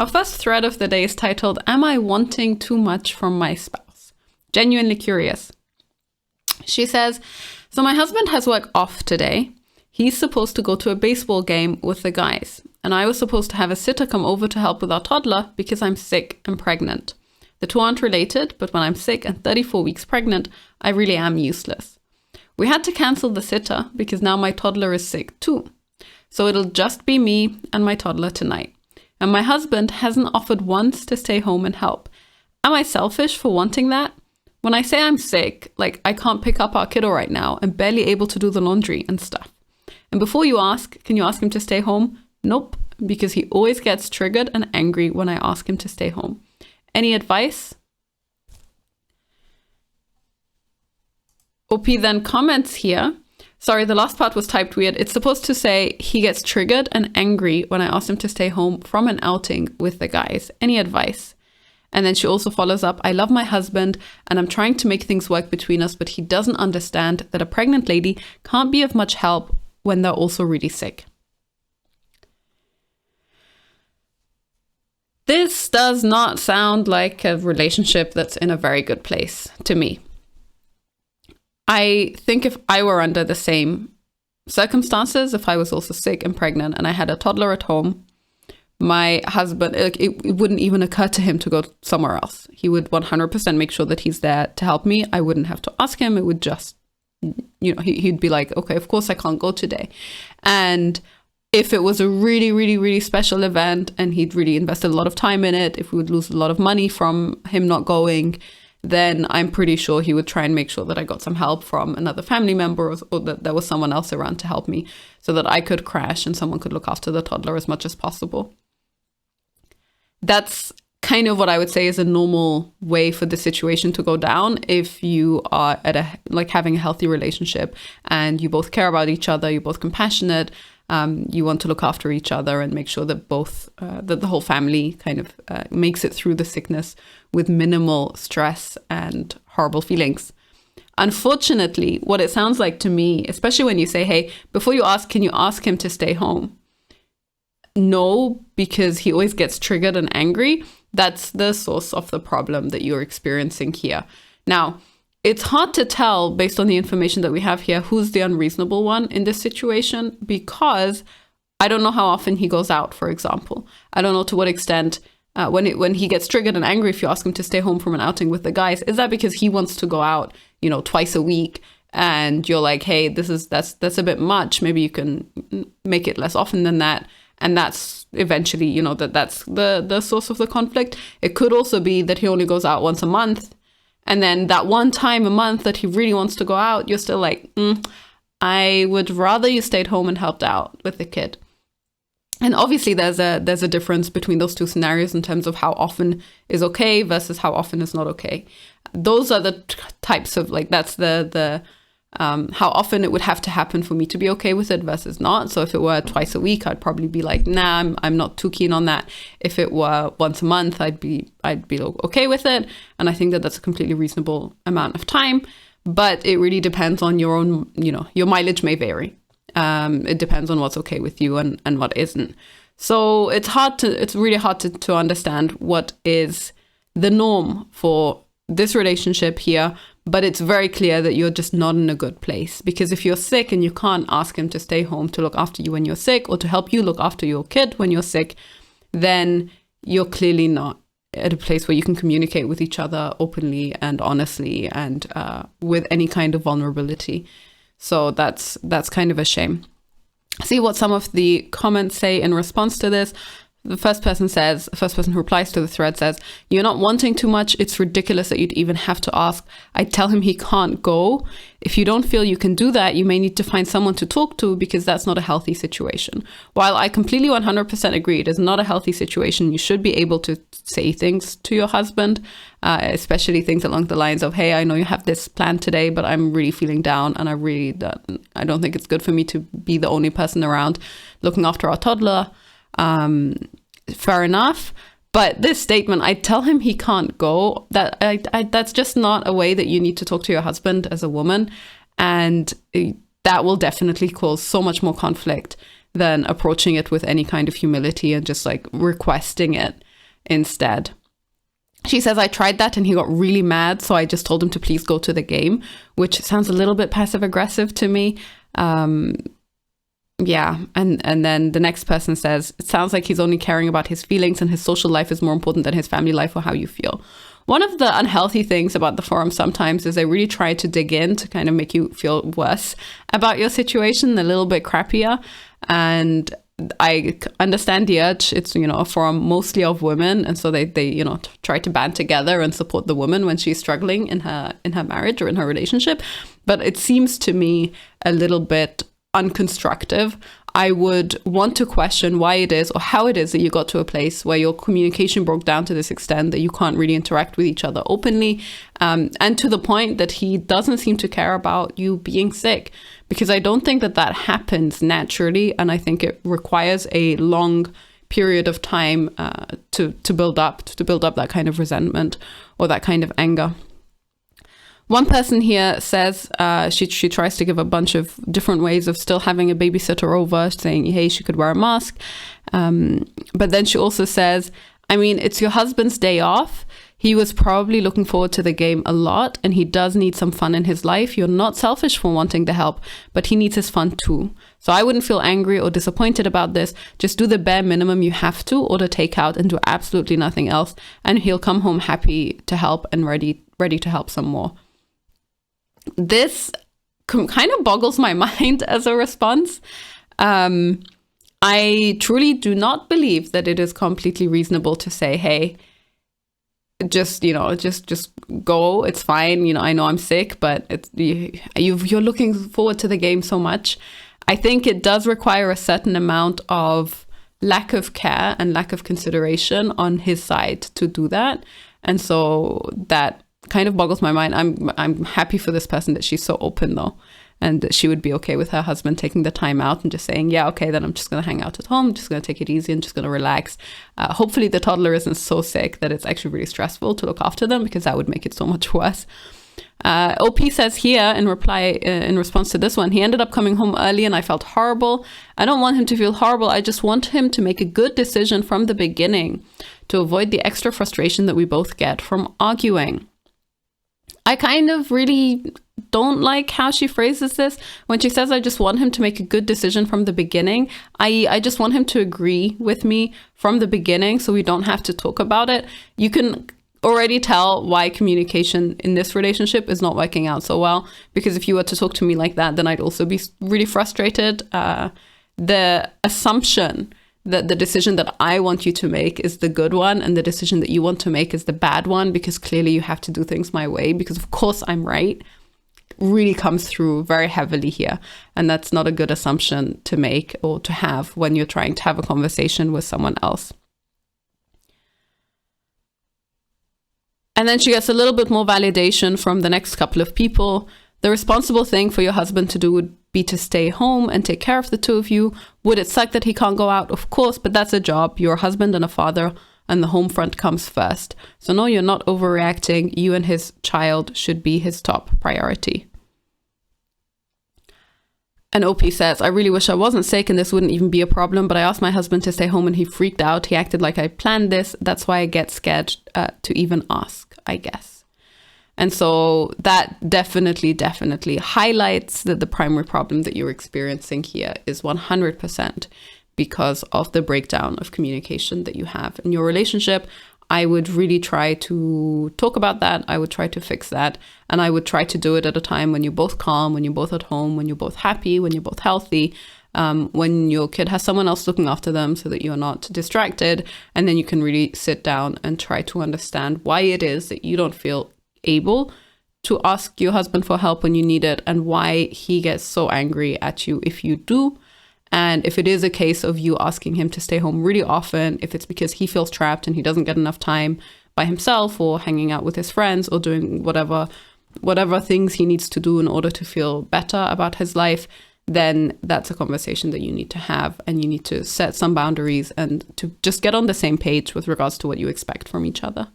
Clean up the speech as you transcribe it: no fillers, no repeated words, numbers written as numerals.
Our first thread of the day is titled, Am I Wanting Too Much from My Spouse? Genuinely curious. She says, so my husband has work off today. He's supposed to go to a baseball game with the guys, and I was supposed to have a sitter come over to help with our toddler because I'm sick and pregnant. The two aren't related, but when I'm sick and 34 weeks pregnant, I really am useless. We had to cancel the sitter because now my toddler is sick too. So it'll just be me and my toddler tonight. And my husband hasn't offered once to stay home and help. Am I selfish for wanting that? When I say I'm sick, like I can't pick up our kiddo right now, I'm barely able to do the laundry and stuff. And before you ask, can you ask him to stay home? Nope, because he always gets triggered and angry when I ask him to stay home. Any advice? OP then comments here. Sorry, the last part was typed weird. It's supposed to say he gets triggered and angry when I ask him to stay home from an outing with the guys. Any advice? And then she also follows up, I love my husband and I'm trying to make things work between us, but he doesn't understand that a pregnant lady can't be of much help when they're also really sick. This does not sound like a relationship that's in a very good place to me. I think if I were under the same circumstances, if I was also sick and pregnant and I had a toddler at home, my husband, it wouldn't even occur to him to go somewhere else. He would 100% make sure that he's there to help me. I wouldn't have to ask him. It would just, he'd be like, okay, of course I can't go today. And if it was a really, really, really special event and he'd really invested a lot of time in it, if we would lose a lot of money from him not going, then I'm pretty sure he would try and make sure that I got some help from another family member or that there was someone else around to help me so that I could crash and someone could look after the toddler as much as possible. That's kind of what I would say is a normal way for the situation to go down if you are at having a healthy relationship and you both care about each other, you're both compassionate, you want to look after each other and make sure that that the whole family kind of makes it through the sickness with minimal stress and horrible feelings. Unfortunately, what it sounds like to me, especially when you say, hey, before you ask, can you ask him to stay home? No, because he always gets triggered and angry. That's the source of the problem that you're experiencing here. Now, it's hard to tell based on the information that we have here who's the unreasonable one in this situation, because I don't know how often he goes out, for example. I don't know to what extent when he gets triggered and angry if you ask him to stay home from an outing with the guys. Is that because he wants to go out, twice a week and you're like, hey, that's a bit much. Maybe you can make it less often than that. And that's eventually, that's the source of the conflict. It could also be that he only goes out once a month. And then that one time a month that he really wants to go out, you're still like, I would rather you stayed home and helped out with the kid. And obviously there's a difference between those two scenarios in terms of how often is okay versus how often is not okay. Those are the types of that's the how often it would have to happen for me to be okay with it versus not. So if it were twice a week, I'd probably be like, nah, I'm not too keen on that. If it were once a month, I'd be okay with it. And I think that that's a completely reasonable amount of time, but it really depends on your own, your mileage may vary. It depends on what's okay with you and what isn't. So it's really hard to understand what is the norm for this relationship here, but it's very clear that you're just not in a good place, because if you're sick and you can't ask him to stay home to look after you when you're sick or to help you look after your kid when you're sick, then you're clearly not at a place where you can communicate with each other openly and honestly and with any kind of vulnerability. So that's kind of a shame. See what some of the comments say in response to this. The first person who replies to the thread says, you're not wanting too much. It's ridiculous that you'd even have to ask. I tell him he can't go. If you don't feel you can do that, you may need to find someone to talk to, because that's not a healthy situation. While I completely 100% agree, it is not a healthy situation. You should be able to say things to your husband, especially things along the lines of, hey, I know you have this plan today, but I'm really feeling down and I don't think it's good for me to be the only person around looking after our toddler. Fair enough. But this statement, I tell him he can't go, that's just not a way that you need to talk to your husband as a woman. And that will definitely cause so much more conflict than approaching it with any kind of humility and just requesting it. instead. She says, I tried that and he got really mad, so I just told him to please go to the game, which sounds a little bit passive aggressive to me. Yeah. And then the next person says, it sounds like he's only caring about his feelings and his social life is more important than his family life or how you feel. One of the unhealthy things about the forum sometimes is they really try to dig in to kind of make you feel worse about your situation, a little bit crappier. And I understand the urge. It's, a forum mostly of women. And so they try to band together and support the woman when she's struggling in her marriage or in her relationship. But it seems to me a little bit unconstructive. I would want to question why it is or how it is that you got to a place where your communication broke down to this extent that you can't really interact with each other openly, and to the point that he doesn't seem to care about you being sick, because I don't think that happens naturally, and I think it requires a long period of time to build up that kind of resentment or that kind of anger. One person here says she tries to give a bunch of different ways of still having a babysitter over, saying, hey, she could wear a mask. But then she also says, I mean, it's your husband's day off. He was probably looking forward to the game a lot, and he does need some fun in his life. You're not selfish for wanting to help, but he needs his fun too. So I wouldn't feel angry or disappointed about this. Just do the bare minimum you have to, order takeout and do absolutely nothing else. And he'll come home happy to help and ready to help some more. This kind of boggles my mind as a response. I truly do not believe that it is completely reasonable to say, hey, just go. It's fine. I know I'm sick, but you're looking forward to the game so much. I think it does require a certain amount of lack of care and lack of consideration on his side to do that. And so that kind of boggles my mind. I'm happy for this person that she's so open though, and that she would be okay with her husband taking the time out and just saying, yeah, okay, then I'm just going to hang out at home, just going to take it easy and just going to relax. Hopefully the toddler isn't so sick that it's actually really stressful to look after them, because that would make it so much worse. OP says here in response to this one, he ended up coming home early and I felt horrible. I don't want him to feel horrible. I just want him to make a good decision from the beginning to avoid the extra frustration that we both get from arguing. I kind of really don't like how she phrases this when she says, I just want him to make a good decision from the beginning. I just want him to agree with me from the beginning so we don't have to talk about it. You can already tell why communication in this relationship is not working out so well, because if you were to talk to me like that, then I'd also be really frustrated. The assumption that the decision that I want you to make is the good one and the decision that you want to make is the bad one, because clearly you have to do things my way because of course I'm right, really comes through very heavily here. And that's not a good assumption to make or to have when you're trying to have a conversation with someone else. And then she gets a little bit more validation from the next couple of people. The responsible thing for your husband to do would be to stay home and take care of the two of you. Would it suck that he can't go out? Of course, but that's a job. You're a husband and a father, and the home front comes first. So no, you're not overreacting. You and his child should be his top priority. And OP says, I really wish I wasn't sick and this wouldn't even be a problem, but I asked my husband to stay home and he freaked out. He acted like I planned this. That's why I get scared to even ask, I guess. And so that definitely highlights that the primary problem that you're experiencing here is 100% because of the breakdown of communication that you have in your relationship. I would really try to talk about that. I would try to fix that. And I would try to do it at a time when you're both calm, when you're both at home, when you're both happy, when you're both healthy, when your kid has someone else looking after them so that you're not distracted. And then you can really sit down and try to understand why it is that you don't feel able to ask your husband for help when you need it, and why he gets so angry at you if you do. And if it is a case of you asking him to stay home really often, if it's because he feels trapped and he doesn't get enough time by himself or hanging out with his friends or doing whatever things he needs to do in order to feel better about his life, then that's a conversation that you need to have, and you need to set some boundaries and to just get on the same page with regards to what you expect from each other.